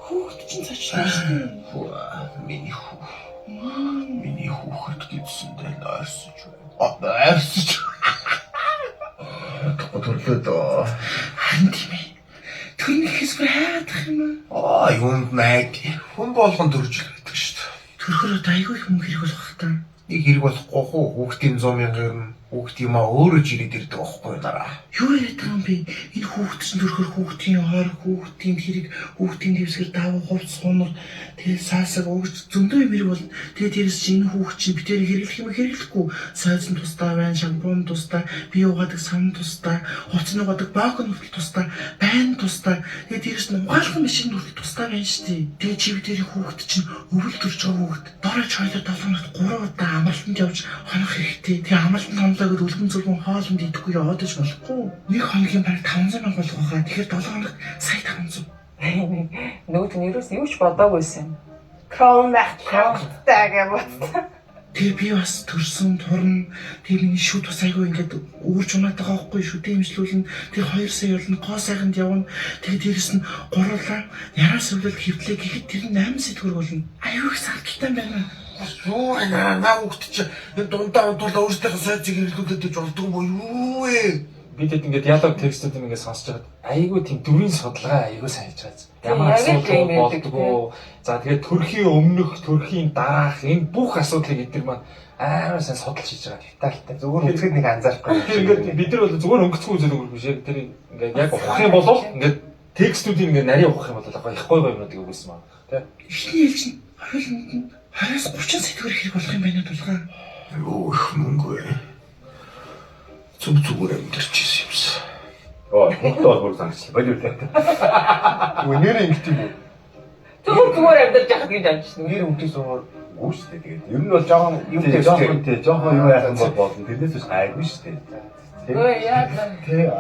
Хүүхэд чинь цачлаа шүү. Миний хүүхэд гэдсэндээ нойрсож байна. Нойрсож. Төрлөө дөө. Харин тийм ээ. Төрнөхөөс бүр хаадах юм аа. Юунд найд. Хүн болгон төрж л байдаг шүү дээ. Төрхөр айгүй юм хэрэг болох та. Нэг хэрэг болохгүй хөө хүүхдийн 100 мянган хүүхд юм аа өөрөө жирээд ирдэг байхгүй нараа. Юу яриад байгаа юм бэ? Энэ хүүхд чинь төрхөр хүүхдийн хор, хүүхдийн хэрэг, хүүхдийн дэвсгэр даваа хувц сунар тэгэл саасаг өгч зөндөө юм хэрэг бол тэгээ дээрээс чинь энэ хүүхд чинь битээр хэрэглэх юм хэрэглэхгүй. Сойзон тустай байна, шампунь тустай, бие угаадаг сан тустай, хувцас угаадаг баакон хүртэл тустай, байн тустай. Тэгээ дээрээс нь угаалгын машин хүртэл тустай байна шүү дээ. Тэгээ чи битээр хүүхд чинь өвөл төрж байгаа хүүхд. Дорож хойлоо 7 хоногт 3 удаа амралтанд явж хонох хэрэгтэй. Тэгээ амралтанд хонлоо гэд үлгэн зүргэн хоолнд идэхгүй яваад ч болохгүй. Нэг хоногийн бараг 500 мянга болох байгаа. Тэгэхээр 7 хоног сая 500. Нөгөөд нь юус юу ч бодоагүйсэн. Крон багтаа гэж бодсон. Тэгээ би бас төрсөн турна. Тэгээ миний шүд бас айгүй ингээд өөрч унаад байгаа байхгүй шүү. Дэмжлүүлнэ. Тэгээ 2 сая болно. Гоо сайханд явна. Тэгээ дээрэс нь гурлаа яраа сувлал хэвлээ гэхэд тэр нь 8 сая төгрөг болно. Аюу их сарталтай байна. Юу наа хүүхд чи энэ дундаа унтуулаа өөрсдийнхөө сайжиг хэрэглүүлээд иж болдгоо юу вэ? Бид хэд ингээд диалог текстүүд ингээд сонсож байгаад айгүй тийм дүрийн судалгаа айгүй сайн хийж байгаа. Ямар асуудал болдгоо. За тэгээд төрхийн өмнөх, төрхийн дараах энэ бүх асуудлыг эдгээр маань амар сайн судалж хийж байгаа. Детальтай. Зүгээр үзэхэд нэг анзаарахгүй. Тэгэхээр ингээд бид нар бол зүгээр өнгөцгүй үзэл өгөх биш яг тэр ингээд яг ухах юм бол ингээд текстүүдийг ингээд нарийн ухах юм бол их гоё юмнуудыг өгсөн байна. Тэ? Эхний ээлж нь хоёуланд нь 20-30 сая төгрөг хэрэг болох юм байна тулгаа. Юу их мөнгө вэ? Зүгээр амьдэрчсэн юмсан. Хүүхдээ бол бүр зангчлаа. Болио тэ. Үнээр ингэт юм уу? Зүгээр амьдарч яхад гэж амжсан. Нэр өвдөх суугаар үгүй шүү дээ. Тэгээд ер нь бол жоохон юу дээ. Жоохон юу яах юм бол болно. Тэрнээс биш айгүй шүү дээ. Ой яа. Тэ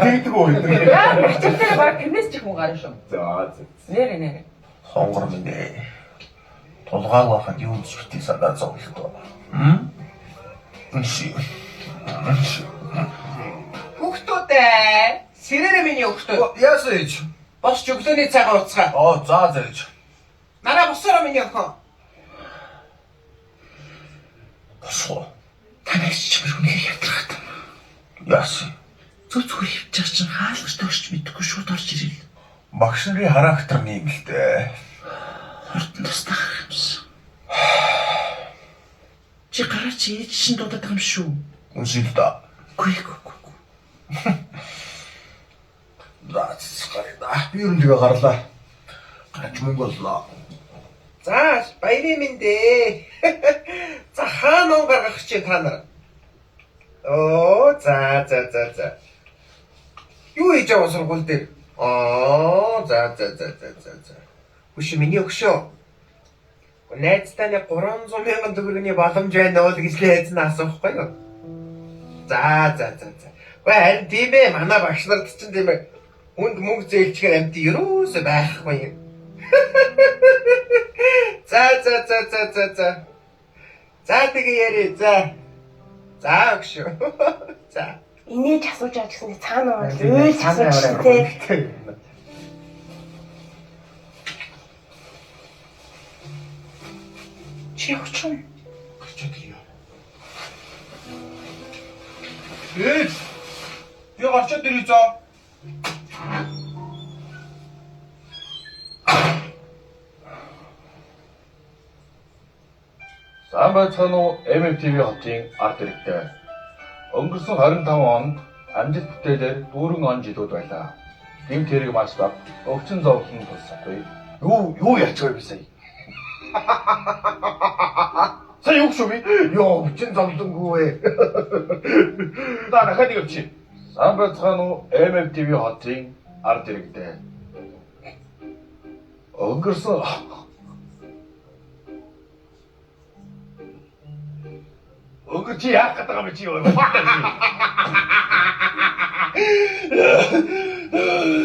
тэгдэг үү гэдэг. Яа, ачаалтаа баг тэрнээс ч их муу гарна шүү. За. Нэр. Сонгор минь ээ. Тулгааг байхад юу ч битгий садаа зовлоо. Хүүхдүүдээ сэрээрээ миний хүүхдүүд. Яасан ээж? Босч өглөөний цагаан уцгаа. За ээж. Нараа босороо миний охин. Босоо. Танаас ч бүр үнээр ядрахад. Яасан? Зүгээр хөвчих чинь хаалгач төгсч мэдэхгүй шууд орж ирэл. Багш нарын характер нэг л дээ. Хортон тастах юмсан. Чи гараа чи ээж шин дуудаад байгаа юм шүү. Үнсэл да. Гүй. Би ер нь тэгээ гарлаа. Гарч мөнгө боллоо. За баярын мэндэ. За хаана он гаргах чи та нар. Оо за. Юу хийж байгаа сургууль дээр? За. Хүш миний өгшөө. Найзтай нэг 300 мянган төгрөгийн боломж байна уу гэж найз нь асуухгүй юу? За. Вэ харин тийм ээ манай багш нарт чинь тийм ээ хүнд мөнгө зээлчгээр амт ерөөсөө байхгүй юм. За. За тэгээ яри за. За өгшөө. За. Инээж асууж байгаа гэсэн цаана бол үйл асууж тээ. Чи явчихна. Очоод ирээ. Ээж. Би очоод ирээ заа. Сайн байцгаана уу? MMTV хотын арт директор. Өнгөрсөн 25 онд амжилт бүтээлээр дүүрэн он жилүүд байлаа. Гэмт хэрэг маш бага. Өвчин зовлон тусахгүй. Юу яач вэ би сая? Сая юу шүү би? Йоо, өвчин зовлонгүй ээ. Дахиад явчих. Сайн байцгаана уу? MMTV хотын арт директор. Өнгөрсөн чи яах гэдэг юм чи юу?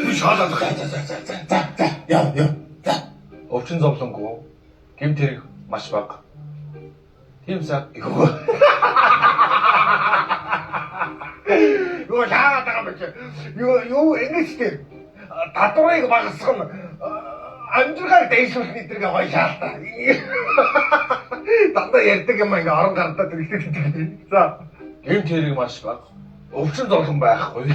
Би шалаад за. Яа. Өвчин зовлонгүй. Гэмт хэрэг маш бага. Тийм сар. Юу яагаад байгаа юм бэ? Юу ингэж тийм татварыг багасгах нь амжиргааг дэвшүүлэх нэтрэг гоё шаалтаа. Дандаа ярьдаг юм ингээ орон гардаад ирдэг. За, Гэмт хэрэг маш бага. Өвчин зовлон байхгүй.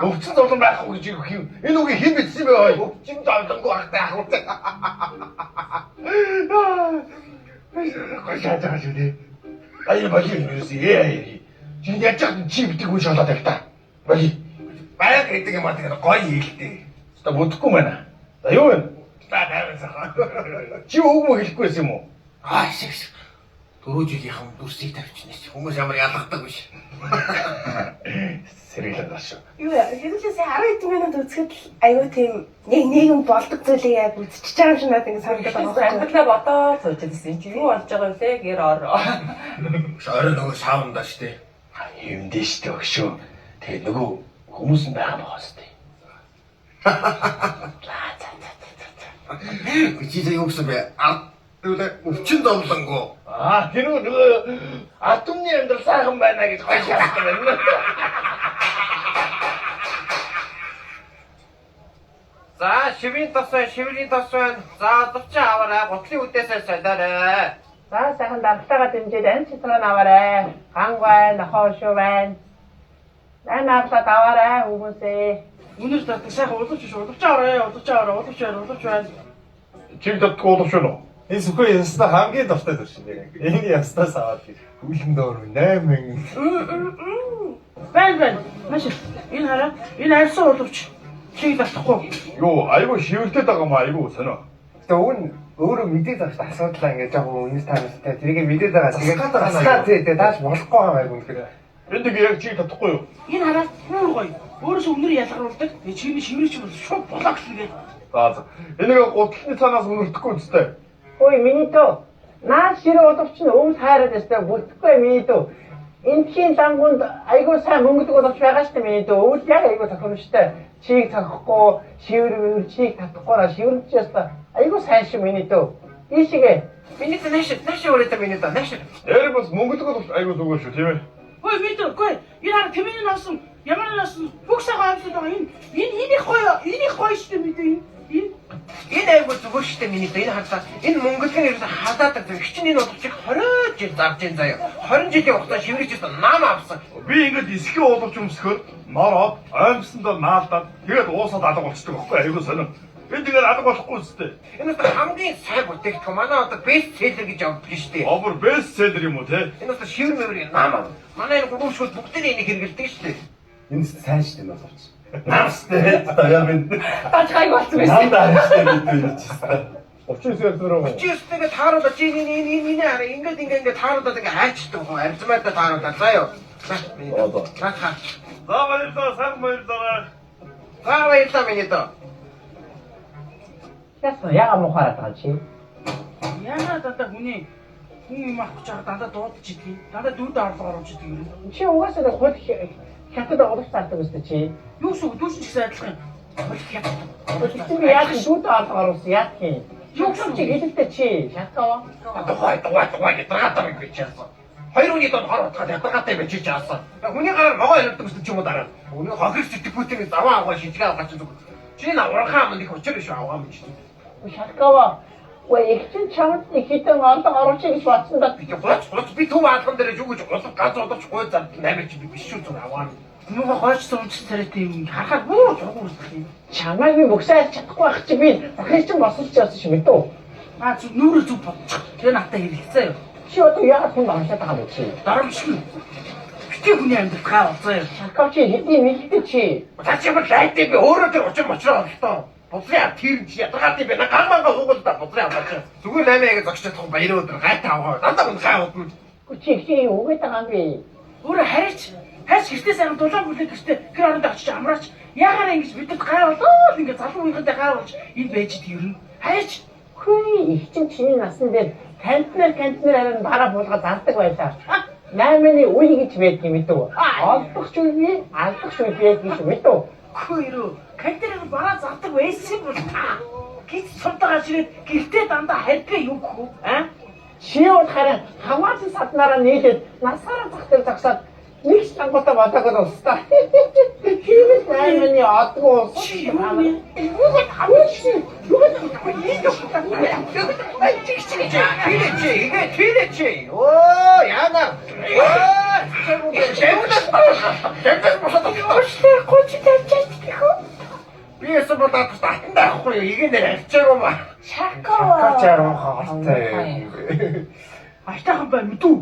Өвчин зовлон байхгүй гэж юу юм? Энэ үгийг хэн бичсэн бэ? өвчин зовлонгүй ахтай ах уу. Гоё шааж байгаа шүү дээ. Аяа боли юу ээ. Чи яаж чи битгий хүн шалаад байх та. Боли. Баяг гэдэг юм аа тэгээ гоё хийлтэй. Та бодохгүй байна. За юу вэ? Та байвсаа. Чи өгмө хэлэхгүй байсан юм уу? Шиг. Дөрөв жилийнхэн дүрсийг тавьчихнаас хүмүүс ямар ялгадаг биш. Сэргэлэн гаш. Юу хэрэглээсээ 12 минут үзэхэд аюу тийм яг нийгэм болдог зүйлийг яг үзчихэж байгаа юм шиг надад ингэ санагдаад байгаа. Амьдралаа бодоод сууж байсан чи юу болж байгаа вэ гэр ороо. Орой нөгөө саундаа штэ. Юм дээ штэ өгшөө. Тэгээ нөгөө хүмүүс нь байгаа байгаа штэ. Чи юу гэсэн бэ? Тэгвэл өвчин зовлонгоо. Тэр нөгөө атомны амьдрал сайхан байна гэж гоё шаардсан байна. За, шивийн тос байна. За, одовч аваарай. Гутлын үдээсээ солиорой. За сайхан даргалтайгаа дэмжиж амт цэцрэн аваарай. Ганг байна, нохоо байна. Дан авлаа аваарай хүмүүсээ. Үнэр татдаг сайхан удаж аваарай. Чи чаддгүй болов шүү нөө. Энэ сүхөө ястаа хамгийн дуртай зүйл шиг. Энэ ястаас аваад хүлэн доор 8000. Байн. Маш. Энэ хараа. Энэ арьсан удавч. Чиг татахгүй. Юу, айгүй шивэртэй байгаа юм айгүй сонио. Тэгээ уг нь өөрөө мэдээд байгаа шүү дээ. Асуудлаа ингээд жоохон үнэс таамстай. Тэрийг мэдээд байгаа. Тэгээд тааш болохгүй байгаа юм үнэхээр. Энд яг чи чадахгүй юу? Энэ хараа нуур гоё. Өөрөөсөө өмнөр ялгаруулдаг. Тэгээ чиний шивэрч бол шууд болоо гэхлээ. За. Энийг гутлын цаанаас үнэрдэхгүй үстэй. Ой минитო. Наа ширээ удавч нь өвс хайраад өстэй бүтэхгүй минито. Энтхийн лангунд айгуу сайн мөнгөдөг удавч байгаа шүү дээ минито. Өвс яг айгуу тохиромжтой. Чийг тахгүй, шивэр чийг татахгүй, шивэрч яста. Айгуу сайн шүү минито. Ийшгээ. Миний нааш өрөөдөө миний даа. Нааш. Яри бас мөнгөдөг боловч айгүй зүгээр шүү тийм ээ. Ой минито, гүй. Энэ хараа тэмээний насан, ямар насан бүх сага амьсаад байгаа. Энэ их гоё шүү дээ минито. Энэ айгүй зүгээр шүү дээ миний даа. Энэ хатаа. Энэ мөнгөлгөн ерөөсө хадаадаг. Хичин энэ удавчиг 20 жил зарж ин заяа. 20 жилийн хугацаанд шивэрч яста нам авсан. Би ингээд эсхий уулууч өмсгөхөд нороод оймсондоо наалдаад тэгээд уусаад алга болчихдог байхгүй айгүй сонио. Энд ингээд алга болохгүй үстэй. Энэ хамгийн сайн бүтээгдэхүүн манай одоо бест селлер гэж явуулдаг шүү дээ. Овер бест селлер юм уу те? Энэ одоо шивэр мөврийн нам аа. Манай энэ гурвшгүй бүгдээ энийг хэрэгэлдэг шүү дээ. Энэ сайн штэ нэ боловч. Наастай. Таяа минь. Таж гайг болсон байсан. Дандаа штэ гэдэг. 39 янзраа. Чи өстөгээ тааруулаад чи энэ хараа ингээд тааруулаад ингээд хайчдаг хөө арзмайдаа тааруулаад заяа. Одоо. Хаа. За баярлалаа, сайн баярлалаа. Баярлалаа миний доо. Ясно яга мухараад байгаа чи. Яна дата хүн юм авах гэж байгаа дандаа дуудаж идэг. Дандаа дүүд орлого оруулж идэг юм. Чи угаасаа хот хятад удавч таардаг өстэй чи. Юу ч дүүш ч гэсэн адилхан. Чи яаж дүүд орлого оруулсан яах юм? Юу ч чи хэлэлтэй чи шатгаа. Тухай ятрагатай би чаасан. 2 өний дод хор утгаад ятрагатай би чи чаасан. Хүний гараар могоо ярьдаг гэсэн ч юм уу дараа. Хүний хогс сэтгэхүйтэй заваа аваа шижгээ авах гэж. Чи наврахаа мөн их учир шүү аваа мөн чи. Шатгаа. Ой их чин чамд хитэн орлого оруулчих гэж бодсон да. Би төв алган дээр юу гэж улам газ удаж гой зам 8 чи би биш шүү зүг аваа. Нөгөө хойчсон унц царайтай юм харахад бүр жогуурдаг юм. Чамайг би бүгсээр чадахгүй байх чи би дахиж ч босолч яасан шиг мэдв. Зүг нүүрээ зүг бодчих. Тэр надад хэрэгцээ юу. Чи одоо яагаад хүн амшаад байгаа юм чи? Дарамшгүй. Битгий хүний амьдрал гай болцоо юу. Шатгаа чи хэдий мэддэг чи. Цааш юм лайтай би өөрөө тэр учир мочроо болтоо. Бодлоо тэр чи ятрагатай би на ганманга хугалдаа бодлоо аваач. Зүгээр 8-ыг зогсож тох баяр өдөр гайтай аваа. Дандаа гоо гай удна. Чи үгээд байгаа юм би. Өөрөө хараач гэртээ сайхан дулаан бүлэг гэртээ гэр оронд очиж амраач. Яагаад ингэж бидэд гай болоо ингэ залуу үеийнхэнтэй гай болж энэ байж ид юм. Хараач. Хөөе их чин чиний насан дээр кантнер харин бараа буулга зардаг байлаа. 8-ны үе гэж байдаг юм дүү. Олдох ч үгүй, алдах ч үгүй гэж мэдв. Хөөе кантер бараа зардаг байсан бол гэж судалгаа ширээд гэртээ дандаа харьдаг юу гэх үү? Чи бол харин хамаасан саднараа нийлээд насаараа зах дээр зогсоод нэг сангуудаа бодоагүй уустаа. Хиймэл найманы одгоо ус. Тэрэчи. Оо, яана. Оо, Өөштэй 30 тавьчих гэх. би эсвэл бодоод татан байхгүй юу? Игээ нэр авчаагүй ба. Шака. Чаруу хавтай. Айтайхан бай мэдүү.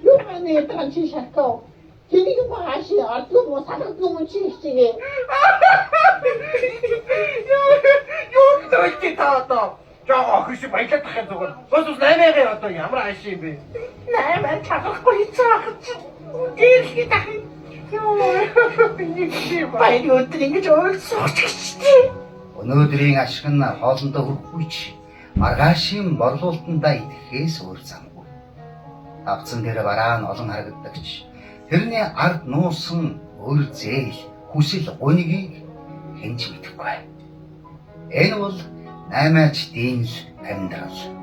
Юу манай тань чи шакаа. Тэнийг бааши ардгүй муу салгадгүй муу чи хичээгээ. Юу нөйти таатаа. Жоо хөш баялаад тахын зүгээр. Бос 8-ыг одоо ямар ааш юм бэ? 8 чагахгүй хийцаах чи. Дээрхий дахин. Баяр өдөр ингэж ойлцооч гэжтэй. Өнөөдрийн ашиг нь хоолндоо хүрхгүй ч маргаашийн борлуулалтандаа идэхээс өөр замгүй. Авцсан дээр бараа нь олон харагддаг ч тэрний ард нуусан өр зээл хүсэл гунигийг хэн ч мэдэхгүй. Энэ бол 8-аач дийл амьдрал.